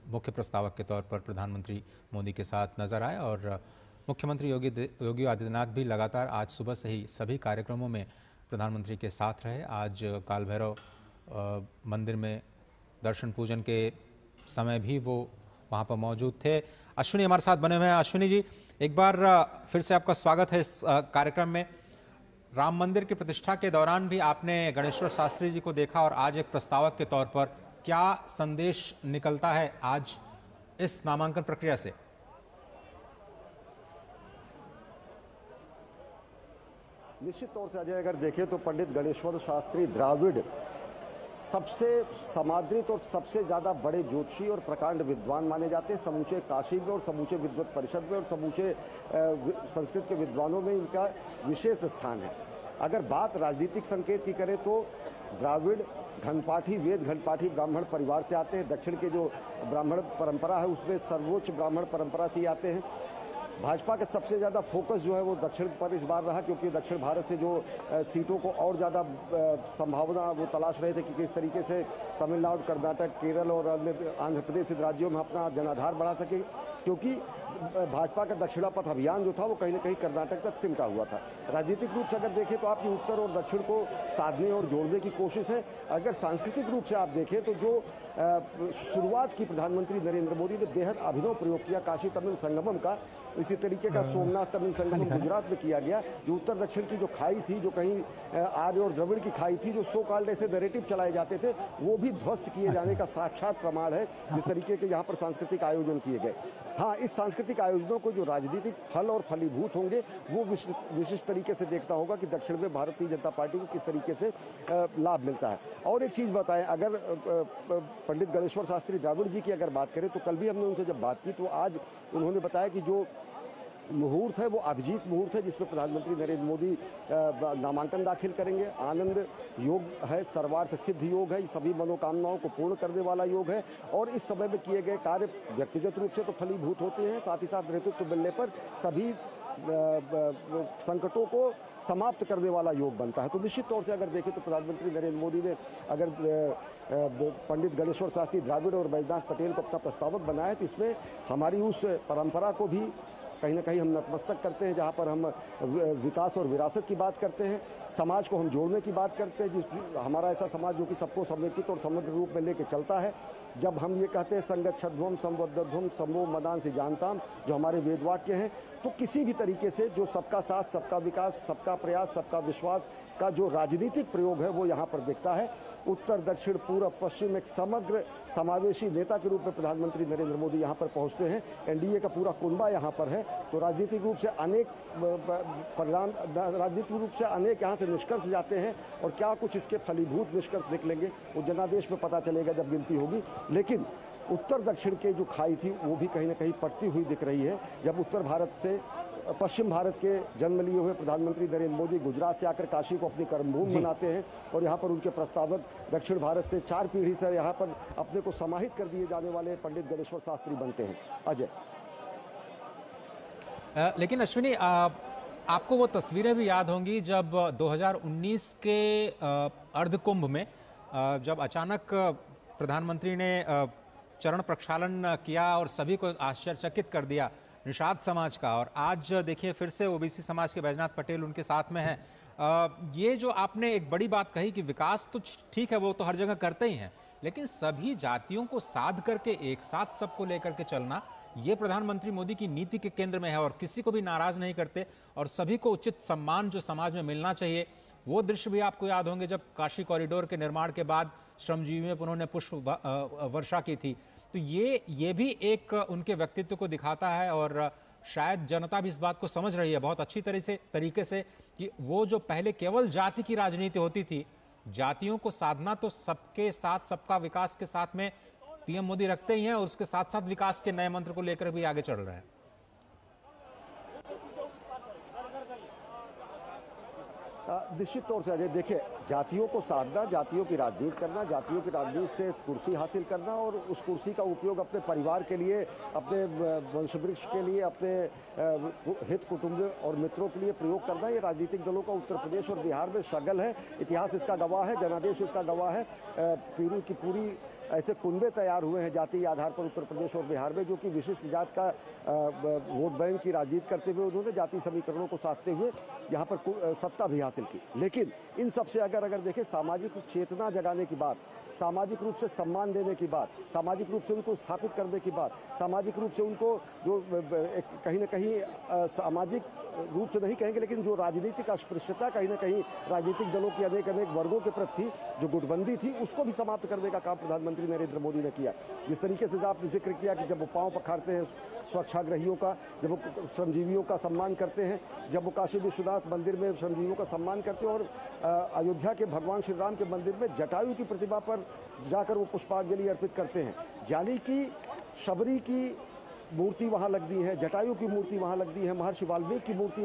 मुख्य प्रस्तावक के तौर पर प्रधानमंत्री मोदी के साथ नजर आए। और मुख्यमंत्री योगी आदित्यनाथ भी लगातार आज सुबह से ही सभी कार्यक्रमों में प्रधानमंत्री के साथ रहे। आज काल भैरव मंदिर में दर्शन पूजन के समय भी वो वहाँ पर मौजूद थे। अश्विनी हमारे साथ बने हुए हैं। अश्विनी जी, एक बार फिर से आपका स्वागत है इस कार्यक्रम में। राम मंदिर की प्रतिष्ठा के दौरान भी आपने गणेश्वर शास्त्री जी को देखा, और आज एक प्रस्तावक के तौर पर क्या संदेश निकलता है आज इस नामांकन प्रक्रिया से? निश्चित तौर से अजय, अगर देखें तो पंडित गणेश्वर शास्त्री द्रविड़ सबसे समादृत और सबसे ज़्यादा बड़े ज्योतिषी और प्रकांड विद्वान माने जाते हैं। समूचे काशी में और समूचे विद्वत परिषद में और समूचे संस्कृत के विद्वानों में इनका विशेष स्थान है। अगर बात राजनीतिक संकेत की करें तो द्रविड़ घनपाठी, वेद घनपाठी ब्राह्मण परिवार से आते हैं। दक्षिण के जो ब्राह्मण परंपरा है उसमें सर्वोच्च ब्राह्मण परंपरा से ही आते हैं। भाजपा का सबसे ज़्यादा फोकस जो है वो दक्षिण पर इस बार रहा, क्योंकि दक्षिण भारत से जो सीटों को और ज़्यादा संभावना वो तलाश रहे थे कि किस तरीके से तमिलनाडु, कर्नाटक, केरल और अन्य आंध्र प्रदेश राज्यों में अपना जनाधार बढ़ा सके, क्योंकि भाजपा का दक्षिणापथ अभियान जो था वो कहीं ना कहीं कर्नाटक तक सिमटा हुआ था। राजनीतिक रूप से अगर देखें तो आपकी उत्तर और दक्षिण को साधने और जोड़ने की कोशिश है। अगर सांस्कृतिक रूप से आप देखें तो जो शुरुआत की प्रधानमंत्री नरेंद्र मोदी ने बेहद अभिनव प्रयोग किया काशी तमिल संगमम का, इसी तरीके का सोमनाथ तमिल संगमम गुजरात में किया गया। जो उत्तर दक्षिण की जो खाई थी, जो कहीं आर्य और द्रविड़ की खाई थी, जो सो कॉल्ड ऐसे नैरेटिव चलाए जाते थे, वो भी ध्वस्त किए जाने का साक्षात प्रमाण है जिस तरीके के यहाँ पर सांस्कृतिक आयोजन किए गए। हाँ, इस सांस्कृतिक आयोजनों को जो राजनीतिक फल और फलीभूत होंगे वो विशिष्ट तरीके से देखता होगा कि दक्षिण में भारतीय जनता पार्टी को किस तरीके से लाभ मिलता है। और एक चीज़ बताएं, अगर पंडित गणेश्वर शास्त्री द्रविड़ जी की अगर बात करें तो कल भी हमने उनसे जब बात की तो आज उन्होंने बताया कि जो मुहूर्त है वो अभिजीत मुहूर्त है, जिसमें प्रधानमंत्री नरेंद्र मोदी नामांकन दाखिल करेंगे। आनंद योग है, सर्वार्थ सिद्ध योग है, सभी मनोकामनाओं को पूर्ण करने वाला योग है, और इस समय में किए गए कार्य व्यक्तिगत रूप से तो फलीभूत होते हैं, साथ ही साथ नेतृत्व मिलने पर सभी संकटों को समाप्त करने वाला योग बनता है। तो निश्चित तौर से अगर देखें तो प्रधानमंत्री नरेंद्र मोदी ने अगर पंडित गणेश्वर शास्त्री द्रविड़ और बैजनाथ पटेल को अपना प्रस्तावक बनाया तो इसमें हमारी उस परंपरा को भी कहीं ना कहीं हम नतमस्तक करते हैं, जहाँ पर हम विकास और विरासत की बात करते हैं, समाज को हम जोड़ने की बात करते हैं, जिस हमारा ऐसा समाज जो कि सबको समेकित और समग्र रूप में लेके चलता है। जब हम ये कहते हैं संगच्छध्वम संवद्धध्वम समो मदान से जानताम, जो हमारे वेद वाक्य हैं, तो किसी भी तरीके से जो सबका साथ, सबका विकास, सबका प्रयास, सबका विश्वास का जो राजनीतिक प्रयोग है वो यहाँ पर दिखता है। उत्तर दक्षिण पूर्व पश्चिम एक समग्र समावेशी नेता के रूप में प्रधानमंत्री नरेंद्र मोदी यहाँ पर पहुँचते हैं। एनडीए का पूरा कुनबा यहाँ पर है, तो राजनीतिक रूप से अनेक परिणाम, राजनीतिक रूप से अनेक यहाँ से निष्कर्ष जाते हैं, और क्या कुछ इसके फलीभूत निष्कर्ष निकलेंगे वो जनादेश में पता चलेगा जब गिनती होगी। लेकिन उत्तर दक्षिण के जो खाई थी वो भी कहीं ना कहीं पड़ती हुई दिख रही है। जब उत्तर भारत से पश्चिम भारत के जन्म लिए हुए प्रधानमंत्री नरेंद्र मोदी गुजरात से आकर काशी को अपनी कर्मभूमि बनाते हैं, और यहाँ पर उनके प्रस्तावक दक्षिण भारत से 4 पीढ़ी से यहाँ पर अपने को समाहित कर दिए जाने वाले पंडित गणेश्वर शास्त्री बनते हैं। अजय, लेकिन अश्विनी, आपको वो तस्वीरें भी याद होंगी जब 2019 के अर्धकुंभ में जब अचानक प्रधानमंत्री ने चरण प्रक्षालन किया और सभी को आश्चर्यचकित कर दिया, निषाद समाज का। और आज देखिए फिर से ओबीसी समाज के बैजनाथ पटेल उनके साथ में हैं। ये जो आपने एक बड़ी बात कही कि विकास तो ठीक है, वो तो हर जगह करते ही हैं, लेकिन सभी जातियों को साध करके एक साथ सबको लेकर के चलना, ये प्रधानमंत्री मोदी की नीति के केंद्र में है, और किसी को भी नाराज नहीं करते, और सभी को उचित सम्मान जो समाज में मिलना चाहिए। वो दृश्य भी आपको याद होंगे जब काशी कॉरिडोर के निर्माण के बाद श्रमजीवियों पर उन्होंने पुष्प वर्षा की थी। तो ये भी एक उनके व्यक्तित्व को दिखाता है, और शायद जनता भी इस बात को समझ रही है बहुत अच्छी तरीके से कि वो जो पहले केवल जाति की राजनीति होती थी, जातियों को साधना तो सबके साथ, सबका विकास के साथ में पीएम मोदी रखते ही हैं, और उसके साथ साथ विकास के नए मंत्र को लेकर भी आगे चल रहे हैं। निश्चित तौर से अजय, देखिए, जातियों को साधना, जातियों की राजनीति करना, जातियों की राजनीति से कुर्सी हासिल करना, और उस कुर्सी का उपयोग अपने परिवार के लिए, अपने वंशवृक्ष के लिए, अपने हित कुटुंब और मित्रों के लिए प्रयोग करना, ये राजनीतिक दलों का उत्तर प्रदेश और बिहार में स्ट्रगल है। इतिहास इसका गवाह है, जनादेश इसका गवाह है। पीढ़ी की पूरी ऐसे कुनबे तैयार हुए हैं जातीय आधार पर उत्तर प्रदेश और बिहार में, जो कि विशिष्ट जात का वोट बैंक की राजनीति करते हुए उन्होंने जाति समीकरणों को साधते हुए यहाँ पर सत्ता भी हासिल की। लेकिन इन सबसे अगर देखें, सामाजिक चेतना जगाने की बात, सामाजिक रूप से सम्मान देने की बात, सामाजिक रूप से उनको स्थापित करने की बात, सामाजिक रूप से उनको जो कहीं ना कहीं सामाजिक रूप से नहीं कहेंगे, लेकिन जो राजनीतिक अस्पृश्यता कहीं ना कहीं राजनीतिक दलों की अनेक वर्गों के प्रति थी, जो गुटबंदी थी, उसको भी समाप्त करने का काम प्रधानमंत्री नरेंद्र मोदी ने किया। जिस तरीके से आपने जिक्र किया कि जब वो पांव पखारते हैं स्वच्छाग्रहियों का, जब वो श्रमजीवियों का सम्मान करते हैं, जब वो काशी विश्वनाथ मंदिर में श्रमजीवियों का सम्मान करते हैं, और अयोध्या के भगवान श्री राम के मंदिर में जटायु की प्रतिमा पर जाकर वो पुष्पांजलि अर्पित करते हैं, यानी कि शबरी की मूर्ति वहाँ लग दी है, जटायु की मूर्ति वहाँ लग दी है, महर्षि वाल्मीकि की मूर्ति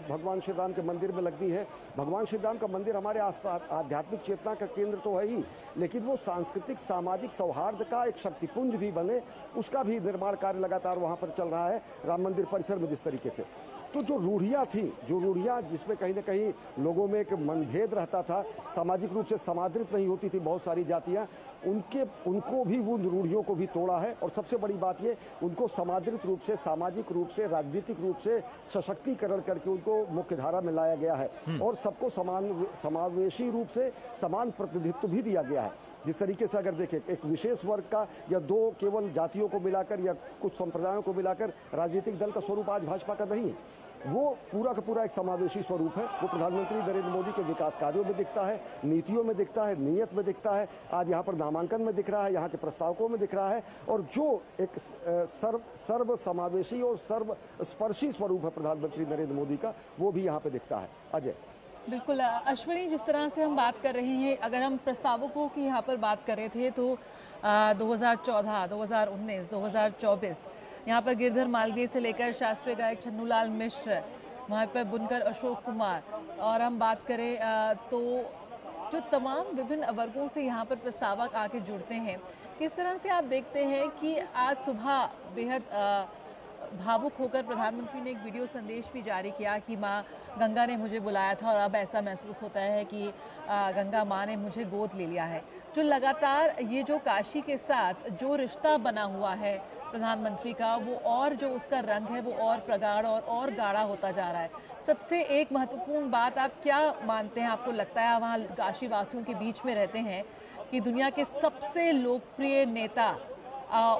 भगवान श्री राम के मंदिर में लग दी है। भगवान श्री राम का मंदिर हमारे आध्यात्मिक चेतना का केंद्र तो है ही, लेकिन वो सांस्कृतिक सामाजिक सौहार्द का एक शक्तिपुंज भी बने, उसका भी निर्माण कार्य लगातार वहाँ पर चल रहा है राम मंदिर परिसर में। जिस तरीके से तो जो रूढ़ियाँ थी, जो रूढ़ियाँ जिसमें कहीं ना कहीं लोगों में एक मनभेद रहता था, सामाजिक रूप से समादृत नहीं होती थी बहुत सारी जातियाँ, उनको भी उन रूढ़ियों को भी तोड़ा है। और सबसे बड़ी बात ये, उनको समादृत रूप से, सामाजिक रूप से, राजनीतिक रूप से सशक्तिकरण करके उनको मुख्य धारा में लाया गया है, और सबको समावेशी रूप से समान प्रतिनिधित्व भी दिया गया है। जिस तरीके से अगर देखें, एक विशेष वर्ग का या दो केवल जातियों को मिलाकर या कुछ संप्रदायों को मिलाकर राजनीतिक दल का स्वरूप आज भाजपा का नहीं है, वो पूरा का पूरा एक समावेशी स्वरूप है। वो प्रधानमंत्री नरेंद्र मोदी के विकास कार्यों में दिखता है, नीतियों में दिखता है, नीयत में दिखता है, आज यहाँ पर नामांकन में दिख रहा है, यहाँ के प्रस्तावकों में दिख रहा है, और जो एक सर्व समावेशी और सर्वस्पर्शी स्वरूप है प्रधानमंत्री नरेंद्र मोदी का, वो भी यहाँ पे दिखता है। अजय, बिल्कुल अश्विनी, जिस तरह से हम बात कर रहे हैं, अगर हम प्रस्तावकों की यहाँ पर बात कर रहे थे तो 2014, 2019, 2024 यहाँ पर गिरधर मालवीय से लेकर शास्त्रीय गायक छन्नूलाल मिश्र, वहाँ पर बुनकर अशोक कुमार, और हम बात करें तो जो तमाम विभिन्न वर्गों से यहाँ पर प्रस्तावक आके जुड़ते हैं, किस तरह से आप देखते हैं कि आज सुबह बेहद भावुक होकर प्रधानमंत्री ने एक वीडियो संदेश भी जारी किया कि माँ गंगा ने मुझे बुलाया था और अब ऐसा महसूस होता है कि गंगा माँ ने मुझे गोद ले लिया है। जो लगातार ये जो काशी के साथ जो रिश्ता बना हुआ है प्रधानमंत्री का, वो और जो उसका रंग है वो और प्रगाढ़ और गाढ़ा होता जा रहा है। सबसे एक महत्वपूर्ण बात आप क्या मानते हैं, आपको लगता है वहाँ काशी वासियों के बीच में रहते हैं कि दुनिया के सबसे लोकप्रिय नेता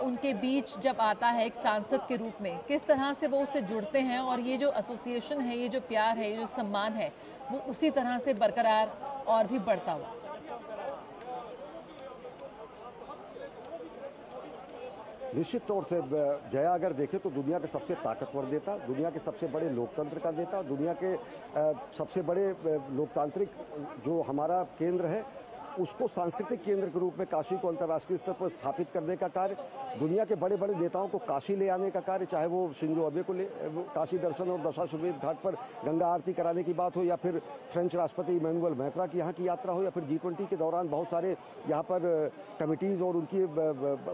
उनके बीच जब आता है एक सांसद के रूप में, किस तरह से वो उससे जुड़ते हैं और ये जो एसोसिएशन है, ये जो प्यार है, ये जो सम्मान है, वो उसी तरह से बरकरार और भी बढ़ता हुआ? निश्चित तौर से जया, अगर देखें तो दुनिया के सबसे ताकतवर नेता, दुनिया के सबसे बड़े लोकतंत्र का नेता, दुनिया के सबसे बड़े लोकतांत्रिक जो हमारा केंद्र है उसको सांस्कृतिक केंद्र के रूप में काशी को अंतर्राष्ट्रीय स्तर पर स्थापित करने का कार्य, दुनिया के बड़े बड़े नेताओं को काशी ले आने का कार्य, चाहे वो शिंजो अबे को काशी दर्शन और दशाश्वमेध घाट पर गंगा आरती कराने की बात हो, या फिर फ्रेंच राष्ट्रपति इमैनुअल मैक्रा की यहाँ की यात्रा हो, या फिर G20 के दौरान बहुत सारे यहाँ पर कमिटीज़ और उनकी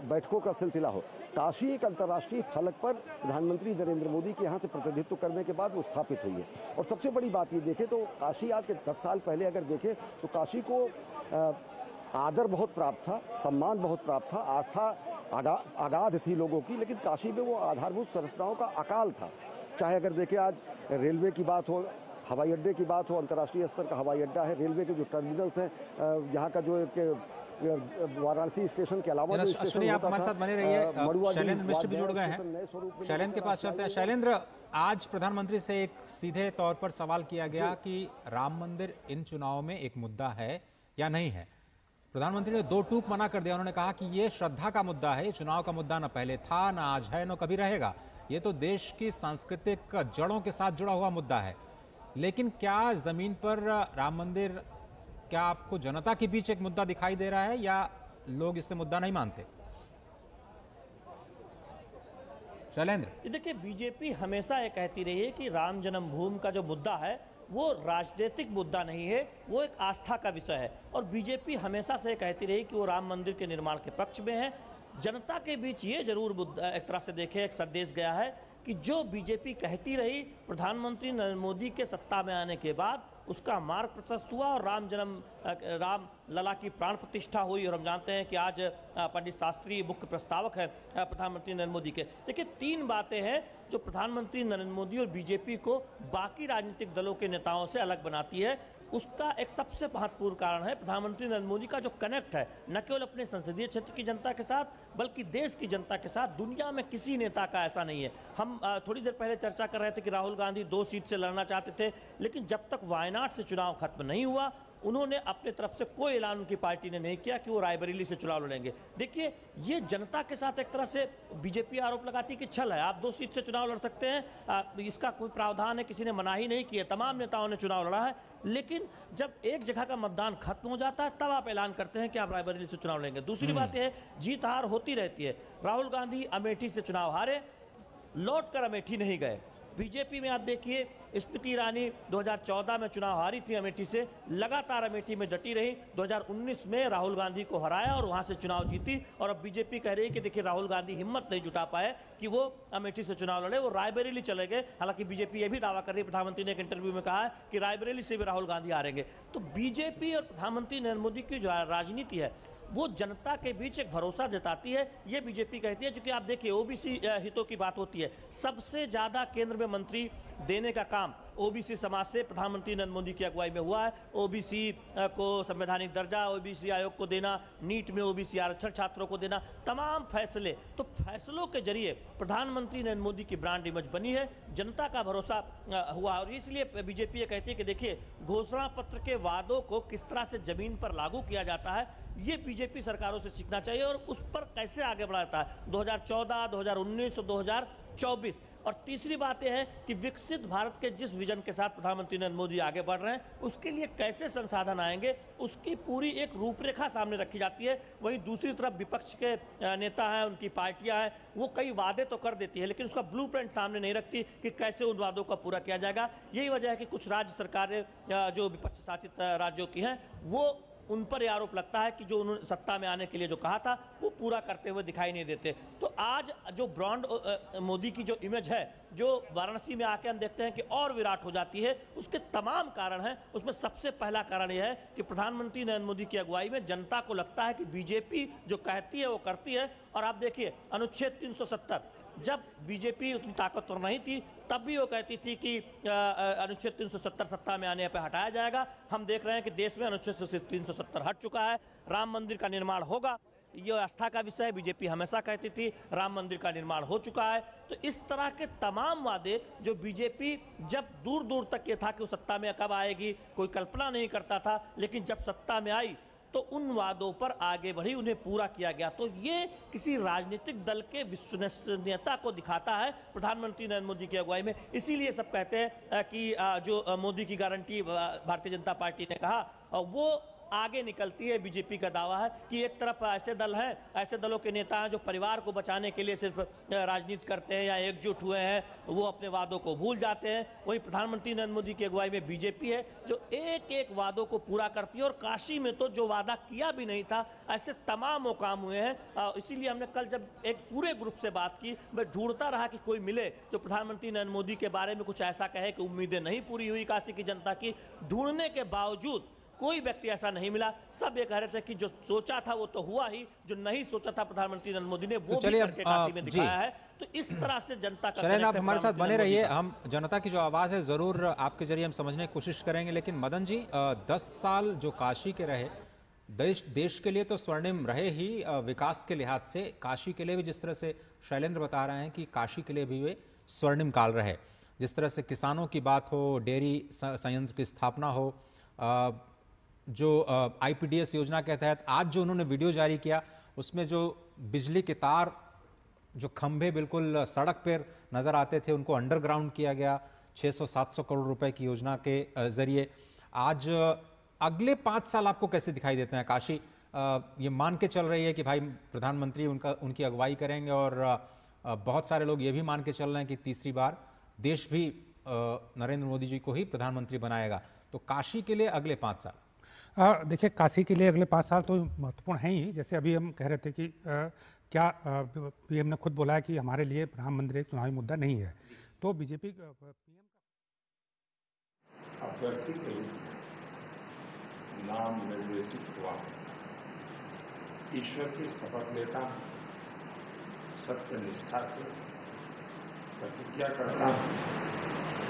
बैठकों का सिलसिला हो। काशी एक अंतर्राष्ट्रीय फलक पर प्रधानमंत्री नरेंद्र मोदी के यहाँ से प्रतिनिधित्व करने के बाद वो स्थापित हुई है। और सबसे बड़ी बात ये देखें तो काशी आज के 10 साल पहले अगर देखें तो काशी को आदर बहुत प्राप्त था, सम्मान बहुत प्राप्त था, आस्था अगाध थी लोगों की, लेकिन काशी में वो आधारभूत संरचनाओं का अकाल था। चाहे अगर देखें आज रेलवे की बात हो, हवाई अड्डे की बात हो, अंतर्राष्ट्रीय स्तर का हवाई अड्डा है, रेलवे के जो टर्मिनल्स हैं, यहाँ का जो एक वाराणसी स्टेशन के अलावा जो स्टेशन आप हमारे साथ बने रहिए। शैलेंद्र मिश्र भी जुड़ गए हैं, शैलेंद्र के पास चलते हैं। शैलेंद्र, आज प्रधानमंत्री से एक सीधे तौर पर सवाल किया गया कि राम मंदिर इन चुनाव में एक मुद्दा है या नहीं है। प्रधानमंत्री ने दो टूक मना कर दिया। उन्होंने कहा कि ये श्रद्धा का मुद्दा है, ये चुनाव का मुद्दा ना पहले था, ना आज है, ना कभी रहेगा। ये तो देश की सांस्कृतिक जड़ों के साथ जुड़ा हुआ मुद्दा है। लेकिन क्या जमीन पर राम मंदिर, क्या आपको जनता के बीच एक मुद्दा दिखाई दे रहा है या लोग इससे मुद्दा नहीं मानते? शैलेंद्र, देखिए, बीजेपी हमेशा ये कहती रही है कि राम जन्मभूमि का जो मुद्दा है वो राजनीतिक मुद्दा नहीं है, वो एक आस्था का विषय है। और बीजेपी हमेशा से कहती रही कि वो राम मंदिर के निर्माण के पक्ष में है। जनता के बीच ये जरूर मुद्दा एक तरह से देखे एक संदेश गया है कि जो बीजेपी कहती रही, प्रधानमंत्री नरेंद्र मोदी के सत्ता में आने के बाद उसका मार्ग प्रशस्त हुआ और राम लला की प्राण प्रतिष्ठा हुई। और हम जानते हैं कि आज पंडित शास्त्री मुख्य प्रस्तावक है प्रधानमंत्री नरेंद्र मोदी के। देखिए, 3 बातें हैं जो प्रधानमंत्री नरेंद्र मोदी और बीजेपी को बाकी राजनीतिक दलों के नेताओं से अलग बनाती है। उसका एक सबसे महत्वपूर्ण कारण है प्रधानमंत्री नरेंद्र मोदी का जो कनेक्ट है, न केवल अपने संसदीय क्षेत्र की जनता के साथ बल्कि देश की जनता के साथ। दुनिया में किसी नेता का ऐसा नहीं है। हम थोड़ी देर पहले चर्चा कर रहे थे कि राहुल गांधी 2 सीट से लड़ना चाहते थे, लेकिन जब तक वायनाड से चुनाव खत्म नहीं हुआ उन्होंने अपने तरफ से कोई ऐलान उनकी पार्टी ने नहीं किया कि वो रायबरेली से चुनाव लड़ेंगे। देखिए, ये जनता के साथ एक तरह से बीजेपी आरोप लगाती है कि छल है, आप 2 सीट से चुनाव लड़ सकते हैं, इसका कोई प्रावधान है, किसी ने मना ही नहीं किया, तमाम नेताओं ने चुनाव लड़ा है। लेकिन जब एक जगह का मतदान खत्म हो जाता है तब आप ऐलान करते हैं कि आप रायबरेली से चुनाव लड़ेंगे। दूसरी बात यह है, जीत हार होती रहती है। राहुल गांधी अमेठी से चुनाव हारे, लौट कर अमेठी नहीं गए। बीजेपी में आप देखिए, स्मृति ईरानी 2014 में चुनाव हारी थी अमेठी से, लगातार अमेठी में डटी रही। 2019 में राहुल गांधी को हराया और वहां से चुनाव जीती। और अब बीजेपी कह रही है कि देखिए, राहुल गांधी हिम्मत नहीं जुटा पाए कि वो अमेठी से चुनाव लड़े, वो रायबरेली चले गए। हालांकि बीजेपी ये भी दावा कर रही है, प्रधानमंत्री ने एक इंटरव्यू में कहा है कि रायबरेली से भी राहुल गांधी हारेंगे। तो बीजेपी और प्रधानमंत्री नरेंद्र मोदी की जो राजनीति है वो जनता के बीच एक भरोसा जताती है, ये बीजेपी कहती है। क्योंकि आप देखिए, ओबीसी हितों की बात होती है, सबसे ज्यादा केंद्र में मंत्री देने का काम ओबीसी समाज से प्रधानमंत्री नरेंद्र मोदी की अगुवाई में हुआ है। ओबीसी को संवैधानिक दर्जा, ओबीसी आयोग को देना, नीट में ओबीसी आरक्षण छात्रों को देना, तमाम फैसले, तो फैसलों के जरिए प्रधानमंत्री नरेंद्र मोदी की ब्रांड इमेज बनी है, जनता का भरोसा हुआ। और इसलिए बीजेपी ये कहती है कि देखिए, घोषणा पत्र के वादों को किस तरह से जमीन पर लागू किया जाता है, ये बीजेपी सरकारों से सीखना चाहिए और उस पर कैसे आगे बढ़ाता है 2014, 2019 और 2024। और तीसरी बात यह है कि विकसित भारत के जिस विजन के साथ प्रधानमंत्री नरेंद्र मोदी आगे बढ़ रहे हैं, उसके लिए कैसे संसाधन आएंगे, उसकी पूरी एक रूपरेखा सामने रखी जाती है। वहीं दूसरी तरफ विपक्ष के नेता हैं, उनकी पार्टियां हैं, वो कई वादे तो कर देती है लेकिन उसका ब्लूप्रिंट सामने नहीं रखती कि कैसे उन वादों का पूरा किया जाएगा। यही वजह है कि कुछ राज्य सरकारें जो विपक्ष शासित राज्यों की हैं, वो उन पर यह आरोप लगता है कि जो उन्होंने सत्ता में आने के लिए जो कहा था वो पूरा करते हुए दिखाई नहीं देते। तो आज जो ब्रांड मोदी की जो इमेज है, जो वाराणसी में आके हम देखते हैं कि और विराट हो जाती है, उसके तमाम कारण हैं। उसमें सबसे पहला कारण यह है कि प्रधानमंत्री नरेंद्र मोदी की अगुवाई में जनता को लगता है कि बीजेपी जो कहती है वो करती है। और आप देखिए, अनुच्छेद 370, जब बीजेपी उतनी ताकतवर नहीं थी तब भी वो कहती थी कि अनुच्छेद 370 सत्ता में आने पर हटाया जाएगा। हम देख रहे हैं कि देश में अनुच्छेद 370 हट चुका है। राम मंदिर का निर्माण होगा, ये आस्था का विषय है। बीजेपी हमेशा कहती थी राम मंदिर का निर्माण हो चुका है। तो इस तरह के तमाम वादे जो बीजेपी जब दूर दूर तक ये था कि वो सत्ता में कब आएगी कोई कल्पना नहीं करता था, लेकिन जब सत्ता में आई तो उन वादों पर आगे बढ़ी, उन्हें पूरा किया गया। तो ये किसी राजनीतिक दल के विश्वसनीयता को दिखाता है प्रधानमंत्री नरेंद्र मोदी की अगुवाई में। इसीलिए सब कहते हैं कि जो मोदी की गारंटी भारतीय जनता पार्टी ने कहा, वो आगे निकलती है। बीजेपी का दावा है कि एक तरफ ऐसे दल हैं, ऐसे दलों के नेता हैं जो परिवार को बचाने के लिए सिर्फ राजनीति करते हैं या एकजुट हुए हैं, वो अपने वादों को भूल जाते हैं। वहीं प्रधानमंत्री नरेंद्र मोदी की अगुवाई में बीजेपी है जो एक एक वादों को पूरा करती है। और काशी में तो जो वादा किया भी नहीं था, ऐसे तमाम वो काम हुए हैं। इसीलिए हमने कल जब एक पूरे ग्रुप से बात की, मैं ढूंढता रहा कि कोई मिले जो प्रधानमंत्री नरेंद्र मोदी के बारे में कुछ ऐसा कहे कि उम्मीदें नहीं पूरी हुई काशी की जनता की। ढूंढने के बावजूद कोई व्यक्ति ऐसा नहीं मिला। सब ये कह रहे थे कि जो सोचा था वो तो हुआ ही, जो नहीं सोचा था प्रधानमंत्री नरेंद्र मोदी ने वो भी करके काशी में दिखाया है। तो इस तरह से जनता का शैलेंद्र, आप हमारे साथ बने रहिए। हम जनता की जो आवाज़ है ज़रूर आपके जरिए हम समझने की कोशिश करेंगे। लेकिन मदन जी, 10 साल जो काशी के रहे, देश के लिए तो स्वर्णिम रहे ही, विकास के लिहाज से काशी के लिए भी, जिस तरह से शैलेंद्र बता रहे हैं कि काशी के लिए भी वे स्वर्णिम काल रहे। जिस तरह से किसानों की बात हो, डेयरी संयंत्र की स्थापना हो, जो आईपीडीएस योजना के तहत आज जो उन्होंने वीडियो जारी किया, उसमें जो बिजली के तार, जो खंभे बिल्कुल सड़क पर नजर आते थे, उनको अंडरग्राउंड किया गया 600-700 करोड़ रुपए की योजना के जरिए। आज अगले 5 साल आपको कैसे दिखाई देते हैं? काशी ये मान के चल रही है कि भाई प्रधानमंत्री उनकी अगुवाई करेंगे, और बहुत सारे लोग ये भी मान के चल रहे हैं कि तीसरी बार देश भी नरेंद्र मोदी जी को ही प्रधानमंत्री बनाएगा। तो काशी के लिए अगले 5 साल, देखिए, काशी के लिए अगले 5 साल तो महत्वपूर्ण हैं ही। जैसे अभी हम कह रहे थे कि क्या पीएम ने खुद बोला है कि हमारे लिए प्रधानमंत्री एक चुनावी मुद्दा नहीं है। तो बीजेपी पीएम का अभ्यर्थी के नाम निर्देशित हुआ, ईश्वर की शपथ लेता हूं, सत्य निष्ठा से प्रतिज्ञा करता हूं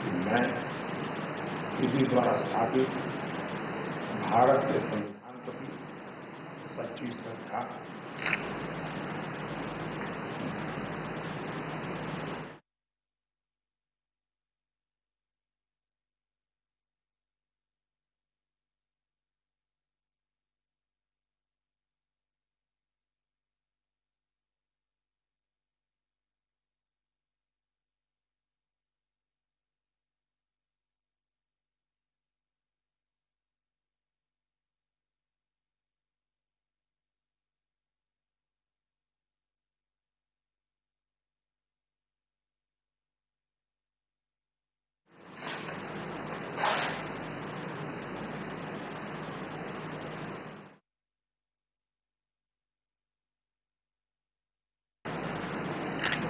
कि मैं विधि द्वारा स्थापित भारत के संविधान प्रति सच्ची श्रद्धा,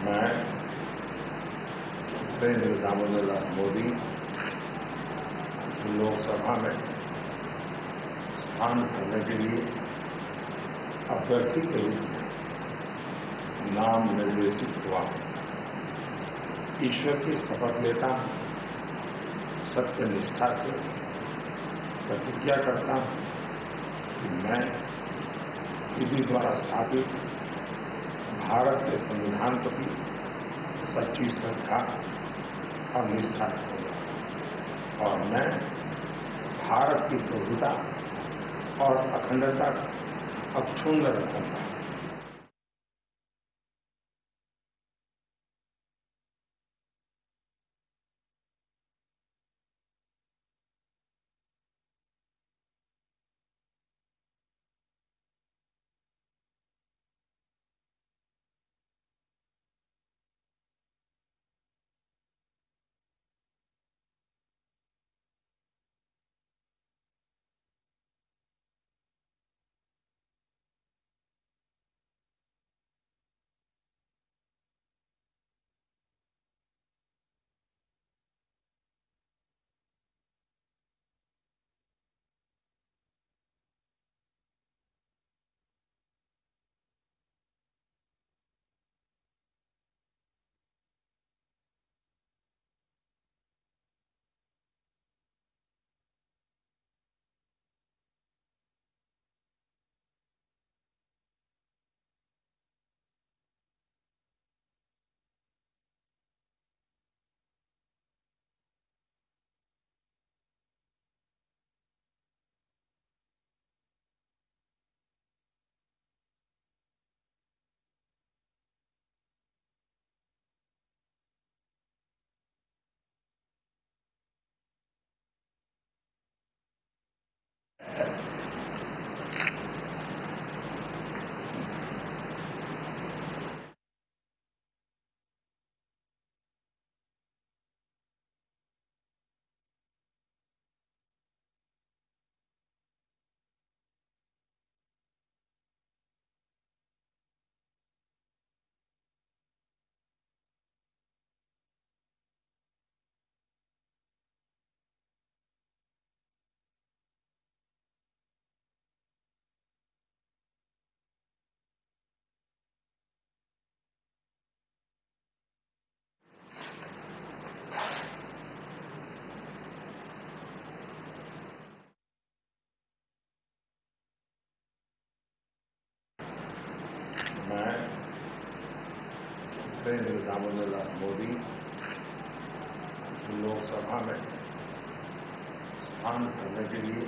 मैं नरेंद्र दामोदर मोदी लोकसभा में स्थान करने के लिए अभ्यर्थी के रूप में नाम निर्देशित हुआ। ईश्वर की शपथ लेता हूं, सत्य निष्ठा से प्रतिज्ञा करता हूं कि मैं विधि द्वारा स्थापित भारत के संविधान प्रति सच्ची श्रद्धा और निष्ठा रखूंगा, और मैं भारत की प्रभुता और अखंडता अक्षुण्ण रखूंगा। नरेंद्र दामोदर मोदी लोकसभा में स्थान करने के लिए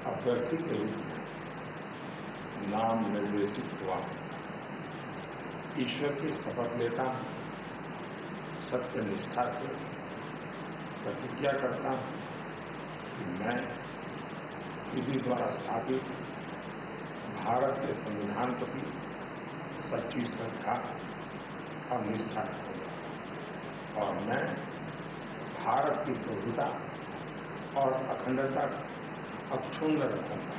अभ्यर्थी के रूप में नाम निर्देशित हुआ। ईश्वर की शपथ लेता हूं, सत्य निष्ठा से प्रतिज्ञा करता हूं कि मैं विधि द्वारा स्थापित भारत के संविधान प्रति सच्ची श्रद्धा और निष्ठा रखूंगा और मैं भारत की प्रभुता और अखंडता अक्षुण्ण रखूंगा।